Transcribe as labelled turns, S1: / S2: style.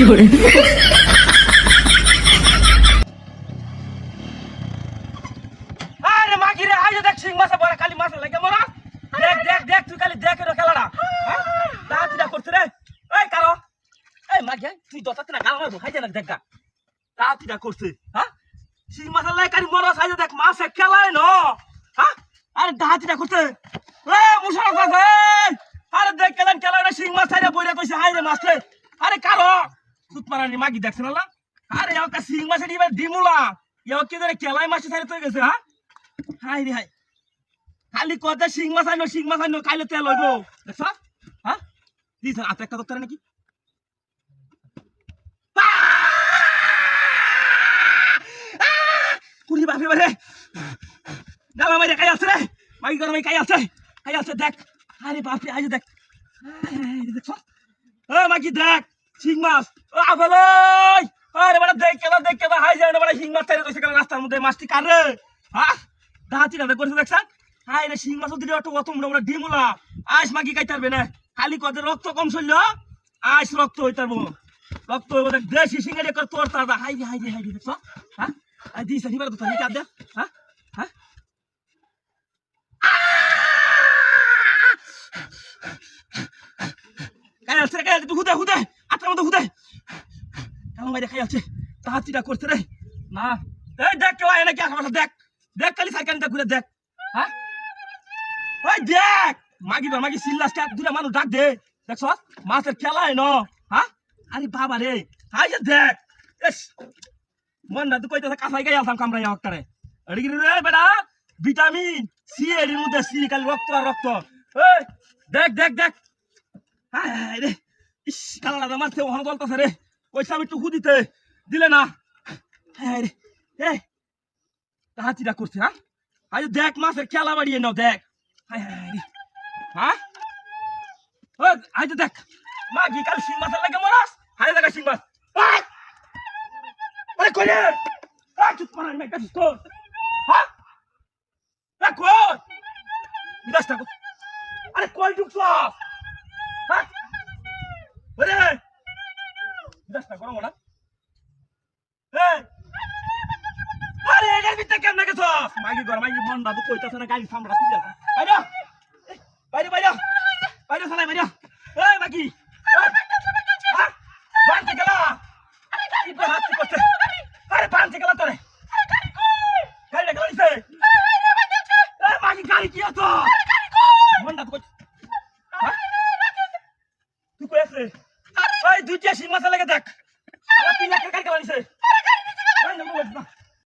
S1: করে
S2: আরে মাগি রে আইজে দেখ সিং মাছ বড় খালি মাছ লাগে মরা দেখ দেখ দেখ তুই খালি দেখ রে খেলাটা তাড়াতাড়ি করতে রে এই কারো এই মাগি তুই দতাতে না গাল মারবো খাইতে না দেখ গা তাড়াতাড়ি করতে হ্যাঁ সিং মাছ লাগে কারি মরা সাইজে দেখ মাছ খেলায় ন হ্যাঁ আরে তাড়াতাড়ি করতে এ মুশারফ আছে আরে দেখ কেলান খেলায় সিং মাছ সাইরে বইরা কইছে হাই রে মাছ রে আরে কারো সুত মারানি মাগি দেখছ না আরে ইয়াও কা সিং মাছ দিবে ডিমুলা ইয়াও কি ধরে খেলায় মাছ সাইরে তো গেছে হ্যাঁ হাই রে হাই খালি কথা সিং মাছ আইনো খাইলে তেল হইব দেখছ হ্যাঁ দি স্যার আত একটা দত্তরে নাকি কুড়ি বাপে বারে দালা মাইরে কাই আছে রে মাই গরমে কাই আছে দেখ আরে বাপরে আইজ দেখ দেখছ এ মাকি দেখ সিং মাছ ও আফালাই আরে বড় দেখ কেলা হাই যায় না বড় সিং মাছ তাইরে কইছে কেলা রাস্তার মধ্যে মাছটি কারে হ্যাঁ দাঁতি না করছে দেখছেন হাই রে সিং মাছ দিলে অত মোটা ডিমুলা আইস মাগি খাইতারবে না খালি কত রক্ত কম চলল আইস রক্ত হইতারবো রক্ত হইব দেখ দেশি সিঙ্গারে কর তোর তাজা হাই রে দেখছ হ্যাঁ আই দিছ নিবার তো নিকা দে হ্যাঁ হ্যাঁ কাই আছে তুই হুদে আটার মধ্যে হুদে কাল মাইরে খাই আছে তাহাতিটা করছে রে না এই দেখ কেউ আয় নাকি আশেপাশে দেখ খালি সাইকেলটা ঘুরে দেখ হ্যাঁ ওই দেখ মাগি সিল্লাসটা দুটা মানুষ ডাক দে দেখছ মাছের খেলায় ন হ্যাঁ আরে বাবা রে হাই যে দেখ এস মন না তুই কইতেছে কাঁচাই গাই আলতাম কামড়াই একটারে এডি কি রে বেটা ভিটামিন সি এর মধ্যে সি খালি রক্ত আর রক্ত এই দেখ হাই রে ইস কালাটা মারতে ওখানে চলতেছে রে পয়সা আমি একটু হুদিতে দিলে না হাই রে এই তাহাতিটা করছে হ্যাঁ আজ দেখ মাছের খেলা বাড়িয়ে নাও দেখ হ্যাঁ আজ দেখ মাগি কাল সিং মাছের লাগে মরাস হাই দেখা সিং মাছ আরে কই রে চুপ মারান মে কাছিস তো হ্যাঁ কই বিদাসটা আরে কই ঢুকছ হ্যাঁ আরে বিদাসটা করো না এই আরে এর ভিতরে কেমনে গেছ মাগি ঘর মাগি মন দাদু কইতাছ না গাড়ি সামরা তুই যা বাইরে সালাই বাইরে এই মাগি বানতে গেলা আরে গাড়ি হাত করতে আরে বানতে গেলা তোরে গাড়ি গেলা নিছে এই মাগি গাড়ি কি আছো গাড়ি কই মন দাদু কই তুই কই আছে ওই দুইটা সিং মাছ লাগে দেখ আরে 3 লাখ গাড়ি গেলা নিছে